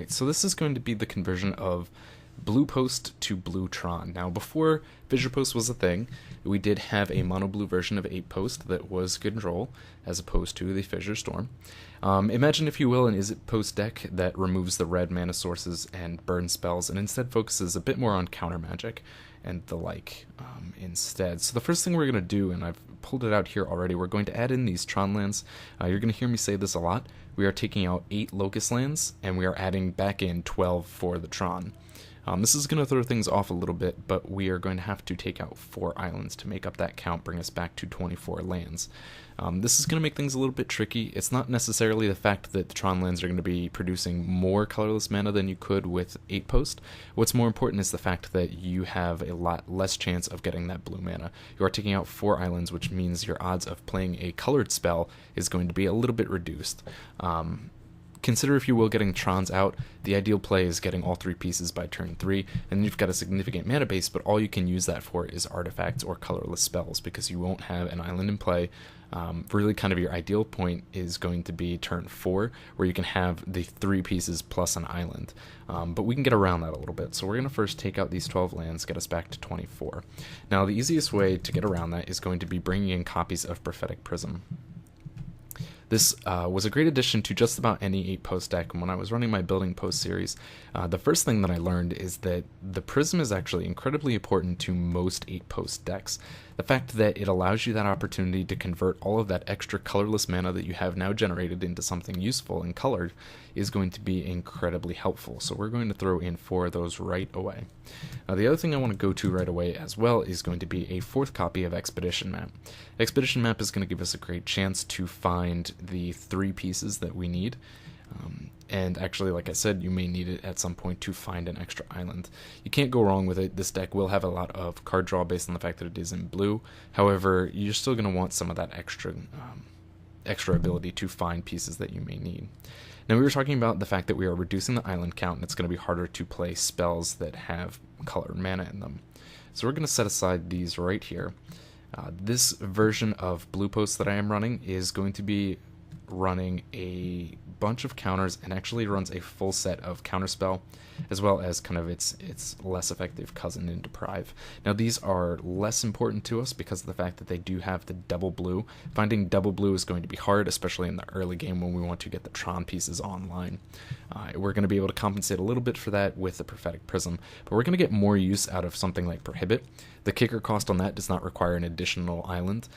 Alright, so this is going to be the conversion of Blue Post to BlueTron. Now, before Fissure Post was a thing, we did have a mono blue version of 8 Post that was control, as opposed to the Fissure Storm. Imagine, if you will, an Is It Post deck that removes the red mana sources and burn spells, and instead focuses a bit more on counter magic and the like instead. So the first thing we're going to do, and I've pulled it out here already, we're going to add in these Tron lands. You're going to hear me say this a lot. We are taking out 8 Locust lands, and we are adding back in 12 for the Tron. This is going to throw things off a little bit, but we are going to have to take out 4 islands to make up that count, bring us back to 24 lands. This is going to make things a little bit tricky. It's not necessarily the fact that the Tron lands are going to be producing more colorless mana than you could with 8 Post. What's more important is the fact that you have a lot less chance of getting that blue mana. You are taking out 4 islands, which means your odds of playing a colored spell is going to be a little bit reduced. Consider, if you will, getting Trons out. The ideal play is getting all 3 pieces by turn 3, and you've got a significant mana base, but all you can use that for is artifacts or colorless spells, because you won't have an island in play. Really, kind of your ideal point is going to be turn 4, where you can have the 3 pieces plus an island. But we can get around that a little bit, so we're going to first take out these 12 lands, get us back to 24. Now, the easiest way to get around that is going to be bringing in copies of Prophetic Prism. This was a great addition to just about any 8 Post deck, and when I was running my Building Post series, the first thing that I learned is that the Prism is actually incredibly important to most 8 Post decks. The fact that it allows you that opportunity to convert all of that extra colorless mana that you have now generated into something useful and colored is going to be incredibly helpful, so we're going to throw in 4 of those right away. Now, the other thing I want to go to right away as well is going to be a 4th copy of Expedition Map. Expedition Map is going to give us a great chance to find the 3 pieces that we need. And actually, like I said, you may need it at some point to find an extra island. You can't go wrong with it. This deck will have a lot of card draw based on the fact that it is in blue. However, you're still going to want some of that extra ability to find pieces that you may need. Now, we were talking about the fact that we are reducing the island count, and it's going to be harder to play spells that have colored mana in them. So we're going to set aside these right here. This version of Blue Post that I am running is going to be running a bunch of counters, and actually runs a full set of counterspell, as well as kind of its less effective cousin in Deprive. Now, these are less important to us because of the fact that they do have the double blue. Finding double blue is going to be hard, especially in the early game when we want to get the Tron pieces online. We're going to be able to compensate a little bit for that with the Prophetic Prism, but we're going to get more use out of something like Prohibit. The kicker cost on that does not require an additional island,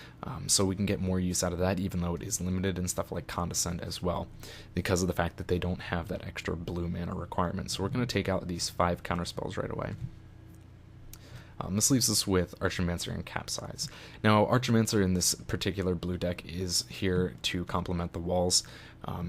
so we can get more use out of that, even though it is limited in stuff like Condescend as well, because of the fact that they don't have that extra blue mana requirement. So we're going to take out these 5 counterspells right away. This leaves us with Archimancer and Capsize. Now, Archimancer in this particular blue deck is here to complement the walls.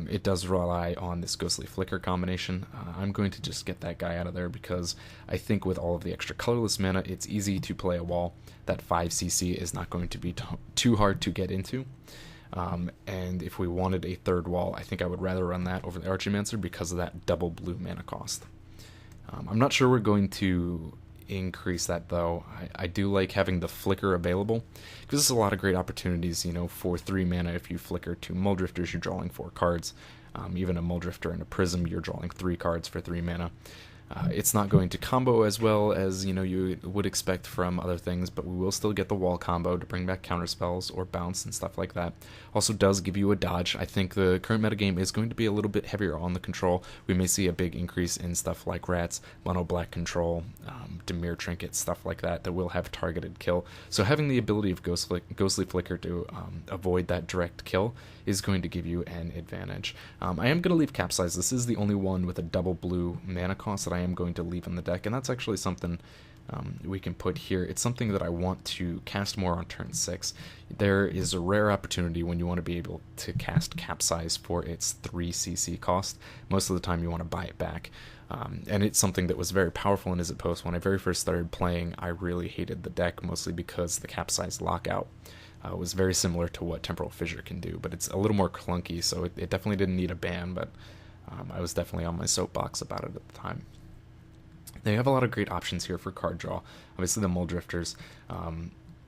It does rely on this Ghostly Flicker combination. I'm going to just get that guy out of there because I think with all of the extra colorless mana, it's easy to play a wall. That 5cc is not going to be too hard to get into. And if we wanted a 3rd wall, I think I would rather run that over the Archimancer because of that double blue mana cost. I'm not sure we're going to increase that, though. I do like having the Flicker available because there's a lot of great opportunities, you know, for 3 mana. If you flicker 2 Muldrifters, you're drawing 4 cards. Even a Muldrifter and a Prism, you're drawing 3 cards for 3 mana. It's not going to combo as well as, you know, you would expect from other things, but we will still get the wall combo to bring back counterspells or bounce and stuff like that. Also does give you a dodge. I think the current metagame is going to be a little bit heavier on the control. We may see a big increase in stuff like Rats, Mono Black Control, Dimir Trinket, stuff like that will have targeted kill. So having the ability of Ghostly Flicker to avoid that direct kill is going to give you an advantage. I am going to leave Capsize. This is the only one with a double blue mana cost that I am going to leave in the deck, and that's actually something we can put here. It's something that I want to cast more on turn 6. There is a rare opportunity when you want to be able to cast Capsize for its 3cc cost. Most of the time you want to buy it back. And it's something that was very powerful in Is It Post. When I very first started playing, I really hated the deck, mostly because the Capsize lockout was very similar to what Temporal Fissure can do, but it's a little more clunky, so it definitely didn't need a ban, but I was definitely on my soapbox about it at the time. They have a lot of great options here for card draw. Obviously the Muldrifters.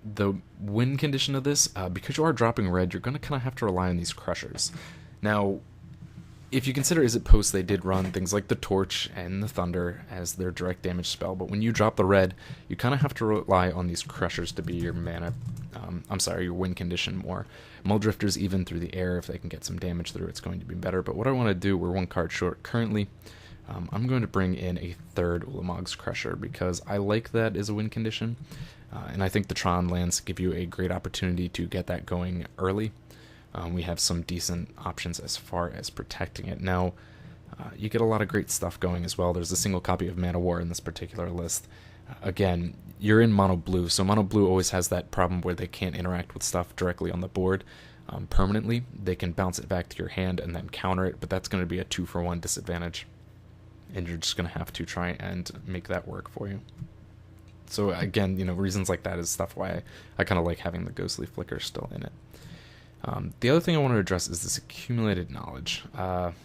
The win condition of this, because you are dropping red, you're going to kind of have to rely on these Crushers. Now, if you consider Is It Post, they did run things like the Torch and the Thunder as their direct damage spell, but when you drop the red, you kind of have to rely on these Crushers to be your mana, your win condition more. Muldrifters, even through the air, if they can get some damage through, it's going to be better, but what I want to do, we're one card short currently, I'm going to bring in a third Ulamog's Crusher, because I like that as a win condition, and I think the Tron lands give you a great opportunity to get that going early. We have some decent options as far as protecting it. Now, you get a lot of great stuff going as well. There's a single copy of Mana War in this particular list. Again, you're in mono blue, so mono blue always has that problem where they can't interact with stuff directly on the board permanently. They can bounce it back to your hand and then counter it, but that's going to be a 2-for-1 disadvantage, and you're just going to have to try and make that work for you. So again, reasons like that is stuff why I kind of like having the Ghostly Flicker still in it. The other thing I want to address is this accumulated knowledge. I'm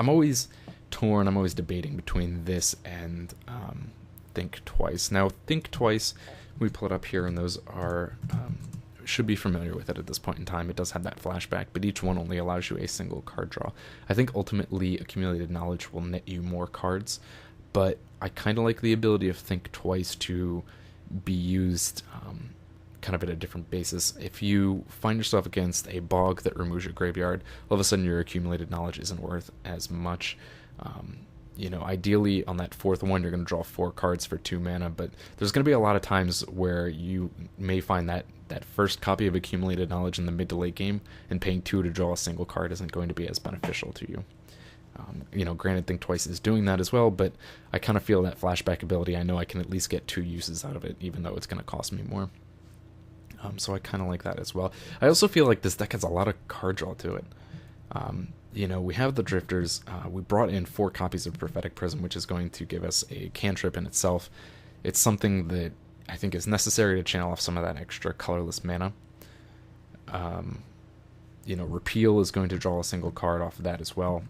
always torn, I'm always debating between this and Think Twice. Now, Think Twice, we pull it up here, and those are, should be familiar with it at this point in time. It does have that flashback, but each one only allows you a single card draw. I think ultimately accumulated knowledge will net you more cards, but I kind of like the ability of Think Twice to be used kind of at a different basis. If you find yourself against a bog that removes your graveyard, all of a sudden your accumulated knowledge isn't worth as much. Ideally on that fourth one you're going to draw 4 cards for 2 mana, but there's going to be a lot of times where you may find that first copy of accumulated knowledge in the mid to late game, and paying 2 to draw a single card isn't going to be as beneficial to you. Granted, Think Twice is doing that as well, but I kind of feel that flashback ability, I know I can at least get 2 uses out of it, even though it's going to cost me more. So I kind of like that as well. I also feel like this deck has a lot of card draw to it. We have the Drifters. We brought in 4 copies of Prophetic Prism, which is going to give us a cantrip in itself. It's something that I think is necessary to channel off some of that extra colorless mana. Repeal is going to draw a single card off of that as well.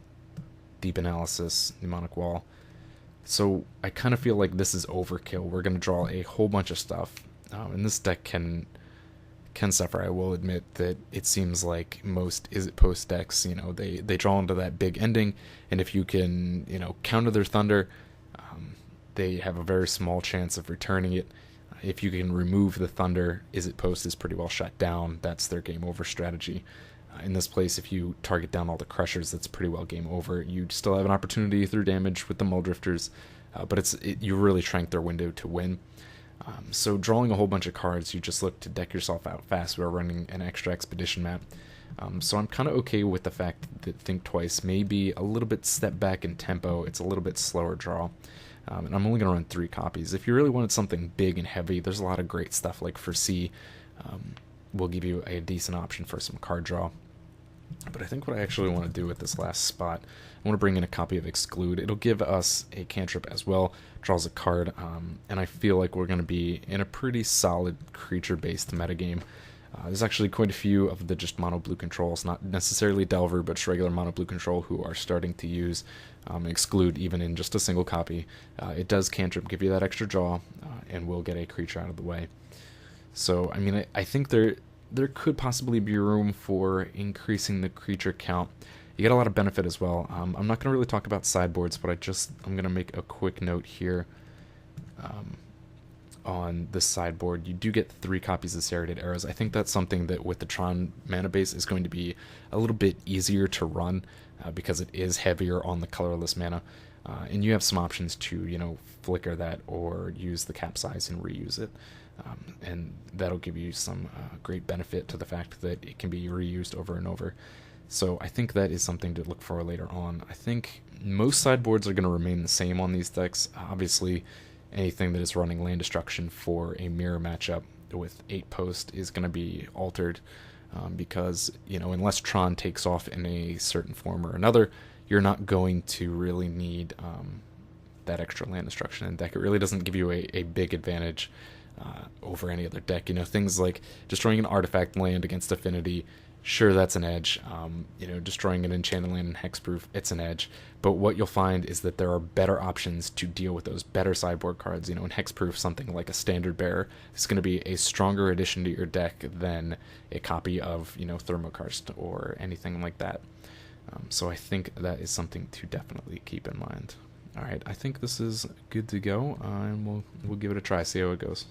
Deep Analysis, Mnemonic Wall. So I kind of feel like this is overkill. We're going to draw a whole bunch of stuff, and this deck can suffer. I will admit that it seems like most Is It Post decks, they draw into that big ending, and if you can, counter their Thunder, they have a very small chance of returning it. If you can remove the Thunder, Is It Post is pretty well shut down. That's their game over strategy. In this place, if you target down all the Crushers, that's pretty well game over. You still have an opportunity through damage with the Muldrifters, but you really shrank their window to win. So drawing a whole bunch of cards, you just look to deck yourself out fast. We're running an extra expedition map. So I'm kind of okay with the fact that Think Twice may be a little bit step back in tempo. It's a little bit slower draw. And I'm only going to run 3 copies. If you really wanted something big and heavy, there's a lot of great stuff like Foresee. Will give you a decent option for some card draw. But I think what I actually want to do with this last spot, I want to bring in a copy of Exclude. It'll give us a cantrip as well, draws a card, and I feel like we're going to be in a pretty solid creature-based metagame. There's actually quite a few of the just mono blue controls, not necessarily Delver, but just regular mono blue control, who are starting to use Exclude even in just a single copy. It does cantrip, give you that extra draw, and will get a creature out of the way. So, I mean, I think there could possibly be room for increasing the creature count. You get a lot of benefit as well. I'm not going to really talk about sideboards, but I'm going to make a quick note here on this sideboard. You do get 3 copies of Serrated Arrows. I think that's something that with the Tron mana base is going to be a little bit easier to run because it is heavier on the colorless mana. And you have some options to, flicker that or use the Capsize and reuse it. And that'll give you some great benefit to the fact that it can be reused over and over. So I think that is something to look for later on. I think most sideboards are going to remain the same on these decks. Obviously, anything that is running land destruction for a mirror matchup with 8 post is going to be altered because, unless Tron takes off in a certain form or another, you're not going to really need that extra land destruction in deck. It really doesn't give you a big advantage over any other deck. Things like destroying an artifact land against Affinity, sure, that's an edge. Destroying an enchanted land in hexproof, it's an edge. But what you'll find is that there are better options to deal with those better sideboard cards. In hexproof, something like a Standard Bearer is going to be a stronger addition to your deck than a copy of, Thermokarst or anything like that. So I think that is something to definitely keep in mind. All right, I think this is good to go, and we'll give it a try, see how it goes.